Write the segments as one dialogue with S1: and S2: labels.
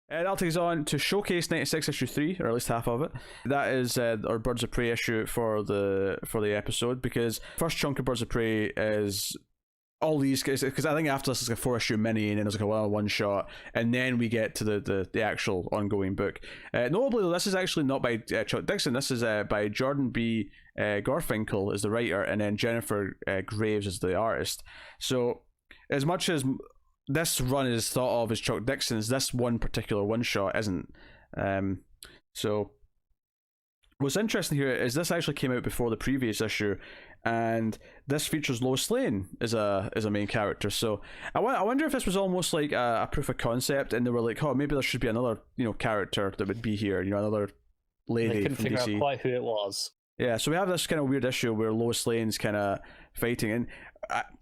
S1: That'll take us on to Showcase 96 issue 3, or at least half of it. That is our Birds of Prey issue for the episode, because first chunk of Birds of Prey is all these, because I think after this it's like a 4-issue mini, and then there's like a one shot, and then we get to the actual ongoing book. Notably though, this is actually not by Chuck Dixon. This is by Jordan B. Gorfinkel as the writer, and then Jennifer Graves as the artist. So as much as this run is thought of as Chuck Dixon's, this one particular one shot isn't. So what's interesting here is this actually came out before the previous issue, and this features Lois Lane as a main character. So I wonder if this was almost like a proof of concept, and they were like, oh, maybe there should be another character that would be here, another lady.
S2: They couldn't
S1: from
S2: figure
S1: DC.
S2: out quite who it was.
S1: Yeah, so we have this kind of weird issue where Lois Lane's kind of fighting, and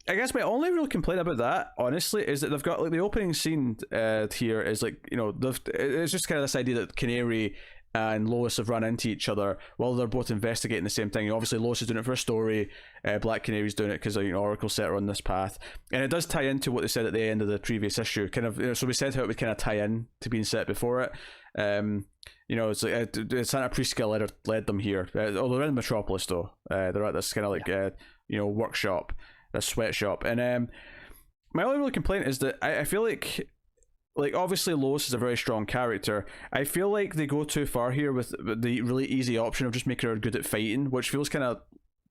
S1: I guess my only real complaint about that, honestly, is that they've got like the opening scene here is like, it's just kind of this idea that Canary and Lois have run into each other while they're both investigating the same thing. Obviously, Lois is doing it for a story, Black Canary's doing it because Oracle set her on this path, and it does tie into what they said at the end of the previous issue. Kind of, so we said how it would kind of tie in to being set before it. It's like Santa Prisca led them here. Although they're in Metropolis, though, they're at this kind of like workshop, a sweatshop, and my only real complaint is that I feel like obviously Lois is a very strong character. I feel like they go too far here with the really easy option of just making her good at fighting, which feels kind of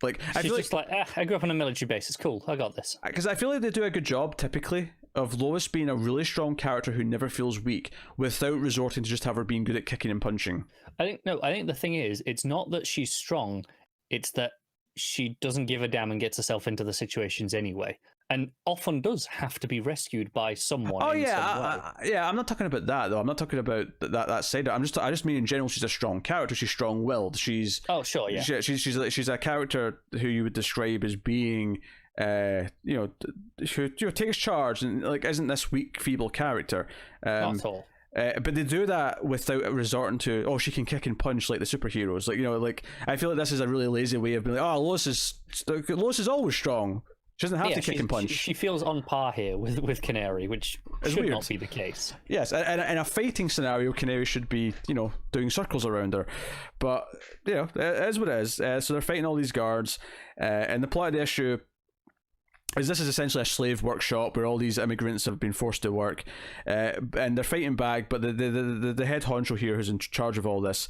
S1: like
S2: she's just like I grew up on a military base. It's cool. I got this. Because
S1: I feel like they do a good job typically of Lois being a really strong character who never feels weak without resorting to just have her being good at kicking and punching.
S2: I think the thing is, it's not that she's strong, it's that she doesn't give a damn and gets herself into the situations anyway, and often does have to be rescued by someone.
S1: Oh yeah, I'm not talking about that though. I'm not talking about that side. I just mean in general, she's a strong character. She's strong-willed. She's she's a character who you would describe as being who takes charge and like isn't this weak, feeble character.
S2: Not at all.
S1: But they do that without resorting to, she can kick and punch like the superheroes. I feel like this is a really lazy way of being like, Lois is always strong. She doesn't have to kick and punch.
S2: She feels on par here with Canary, which should not be the case.
S1: Yes, and in a fighting scenario, Canary should be, doing circles around her. But, it is what it is. So they're fighting all these guards. And the plot of the issue is this is essentially a slave workshop where all these immigrants have been forced to work, and they're fighting back, but the head honcho here who's in charge of all this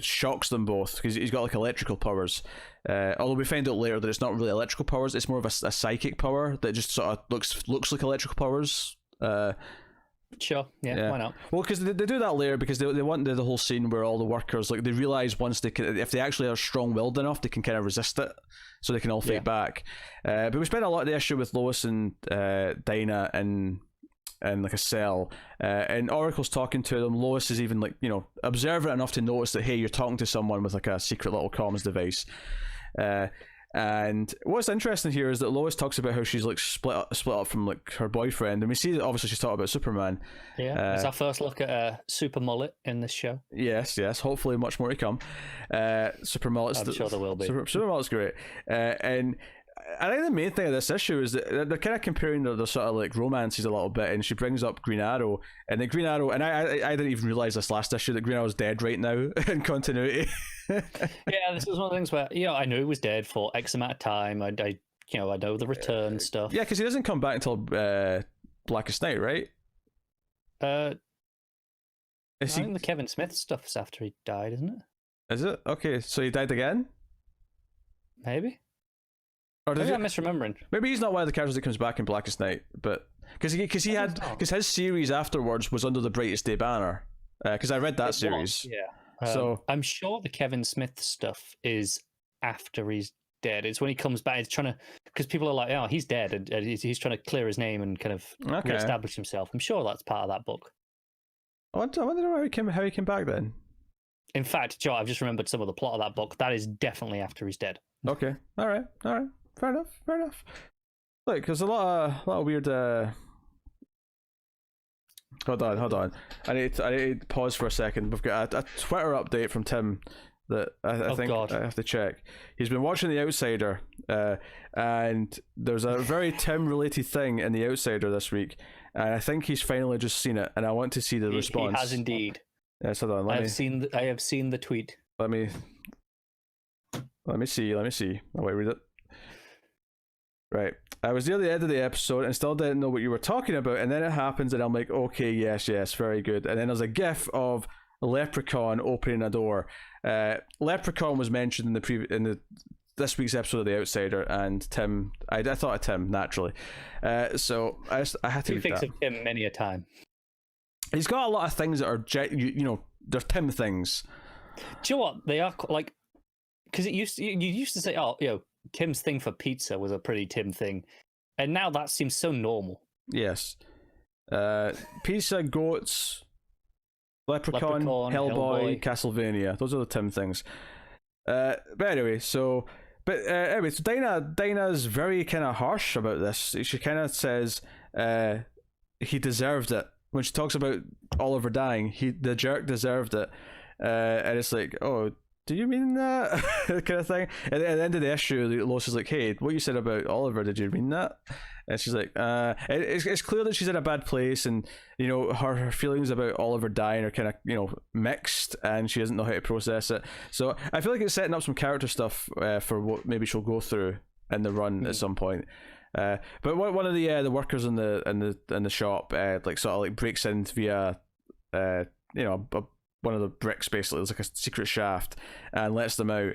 S1: shocks them both because he's got like electrical powers, although we find out later that it's not really electrical powers, it's more of a psychic power that just sort of looks like electrical powers.
S2: Sure, yeah, why not?
S1: Well, because they do that later because they want the whole scene where all the workers, like, they realize once they can, if they actually are strong-willed enough, they can kind of resist it, so they can all fight back. But we spent a lot of the issue with Lois and Dinah in like a cell, and Oracle's talking to them. Lois is even like observant enough to notice that, hey, you're talking to someone with like a secret little comms device. And what's interesting here is that Lois talks about how she's like split up from like her boyfriend, and we see that obviously she's talking about Superman.
S2: Yeah, it's our first look at Super Mullet in this show.
S1: Yes, hopefully much more to come. Super Mullet's
S2: I'm sure there will be.
S1: Super Mullet's great, and I think the main thing of this issue is that they're kind of comparing their sort of like romances a little bit, and she brings up Green Arrow, and the Green Arrow, and I didn't even realize this last issue that Green Arrow's dead right now in continuity.
S2: Yeah, this is one of the things where I knew he was dead for X amount of time. I know the return stuff.
S1: Yeah, because he doesn't come back until Blackest Night, right?
S2: I think the Kevin Smith stuff's after he died, isn't it?
S1: Is it? Okay, so he died again?
S2: Maybe.
S1: Or
S2: maybe I'm misremembering.
S1: Maybe he's not one of the characters that comes back in Blackest Night, but because his series afterwards was under the Brightest Day banner. Because I read that series.
S2: Yeah.
S1: So
S2: I'm sure the Kevin Smith stuff is after he's dead. It's when he comes back. It's trying to, because people are like, oh, he's dead, and he's trying to clear his name and kind of reestablish himself. I'm sure that's part of that book.
S1: I wonder how he came back then.
S2: In fact, Joe, I've just remembered some of the plot of that book. That is definitely after he's dead.
S1: Okay. All right. Fair enough. Look, there's a lot of weird. Hold on. I need to pause for a second. We've got a Twitter update from Tim that I think
S2: God.
S1: I have to check. He's been watching The Outsider, and there's a very Tim-related thing in The Outsider this week, and I think he's finally just seen it, and I want to see the response.
S2: He has indeed.
S1: Yes, hold on.
S2: I have seen the tweet.
S1: Let me see. I'll wait, read it. Right. I was near the end of the episode and still didn't know what you were talking about, and then it happens, and I'm like, okay, yes, very good. And then there's a GIF of Leprechaun opening a door. Leprechaun was mentioned in this week's episode of The Outsider, and Tim. I thought of Tim naturally, so I had to.
S2: He thinks of Tim many a time.
S1: He's got a lot of things that are they're Tim things.
S2: Do you know what they are like? Because you used to say, oh, Tim's thing for pizza was a pretty Tim thing, and now that seems so normal.
S1: Yes, pizza, goats, Leprechaun, Hellboy, Castlevania. Those are the Tim things. But anyway, so Dinah's very kind of harsh about this. She kind of says he deserved it when she talks about Oliver dying. The jerk deserved it, and it's like, oh, do you mean that? Kind of thing. And at the end of the issue, Lois is like, hey, what you said about Oliver, did you mean that? And she's like, it's clear that she's in a bad place, and her feelings about Oliver dying are kind of mixed, and she doesn't know how to process it. So I feel like it's setting up some character stuff for what maybe she'll go through in the run at some point. But one of the workers in the shop breaks in via one of the bricks, basically. It's like a secret shaft, and lets them out,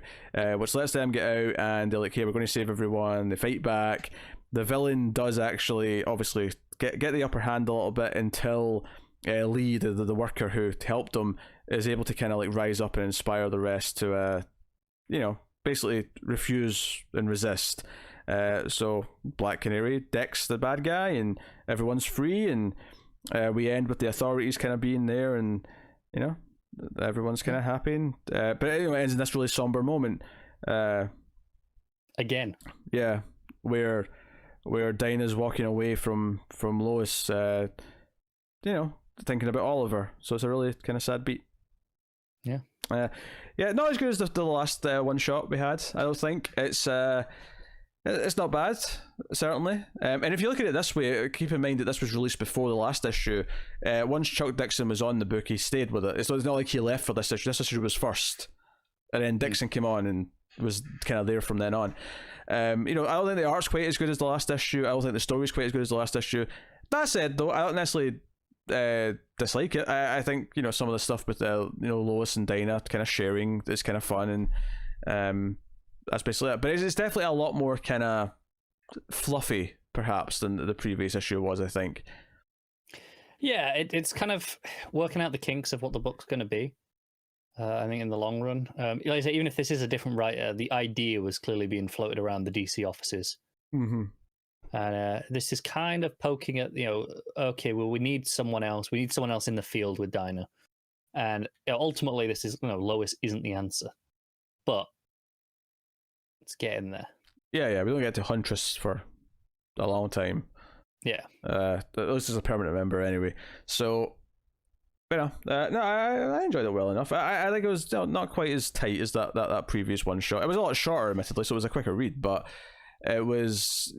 S1: which lets them get out, and they're like, hey, we're going to save everyone. They fight back. The villain does actually obviously get the upper hand a little bit until Lee, the worker who helped them, is able to kind of like rise up and inspire the rest to basically refuse and resist. So Black Canary decks the bad guy, and everyone's free, and we end with the authorities kind of being there, and everyone's kind of happy. And, but anyway, it ends in this really somber moment.
S2: Again.
S1: Yeah, where Dinah's walking away from Lois, thinking about Oliver. So it's a really kind of sad beat.
S2: Yeah.
S1: Not as good as the last one shot we had. I don't think it's not bad, certainly. And if you look at it this way, keep in mind that this was released before the last issue. Once Chuck Dixon was on the book, he stayed with it. So it's not like he left for this issue. This issue was first, and then Dixon came on and was kind of there from then on. I don't think the art's quite as good as the last issue. I don't think the story's quite as good as the last issue. That said, though, I don't necessarily dislike it. I think some of the stuff with Lois and Dinah kind of sharing is kind of fun, and that's basically it. But it's definitely a lot more kind of fluffy, perhaps, than the previous issue was, I think.
S2: Yeah, it's kind of working out the kinks of what the book's going to be. I think in the long run, like I say, even if this is a different writer, the idea was clearly being floated around the DC offices.
S1: Mm-hmm.
S2: And this is kind of poking at, okay, well, we need someone else. We need someone else in the field with Dinah. And ultimately, this is, Lois isn't the answer. But it's getting there. Yeah,
S1: we don't get to Huntress for a long time.
S2: Yeah.
S1: This is a permanent member anyway. So, no, I enjoyed it well enough. I think it was not quite as tight as that previous one shot. It was a lot shorter, admittedly, so it was a quicker read, but it was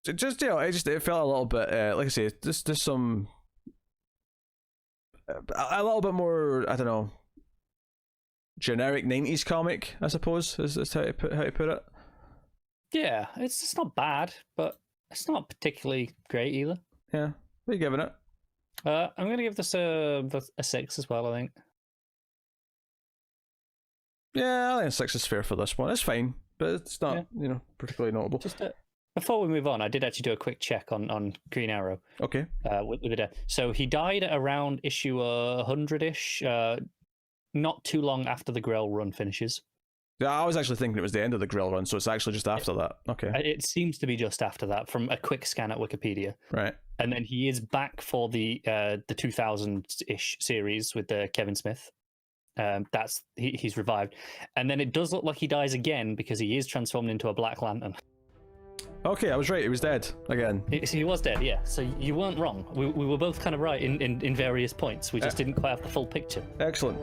S1: just, it felt a little bit, like I say, just some, a little bit more, I don't know, generic 90s comic, I suppose, is how to put it.
S2: Yeah, it's not bad, but it's not particularly great either.
S1: Yeah, what are you giving it?
S2: I'm going to give this a 6 as well, I think.
S1: Yeah, I think a 6 is fair for this one. It's fine, but it's not, particularly notable.
S2: Just before we move on, I did actually do a quick check on Green Arrow.
S1: Okay.
S2: With the death. So he died at around issue 100-ish, not too long after the Grell run finishes.
S1: Yeah, I was actually thinking it was the end of the Grell run, so it's actually just after that. Okay.
S2: It seems to be just after that, from a quick scan at Wikipedia.
S1: Right.
S2: And then he is back for the 2000-ish series with Kevin Smith. He's revived, and then it does look like he dies again because he is transformed into a Black Lantern.
S1: Okay, I was right. He was dead again.
S2: He was dead, yeah. So you weren't wrong. We were both kind of right in various points. We just didn't quite have the full picture.
S1: Excellent.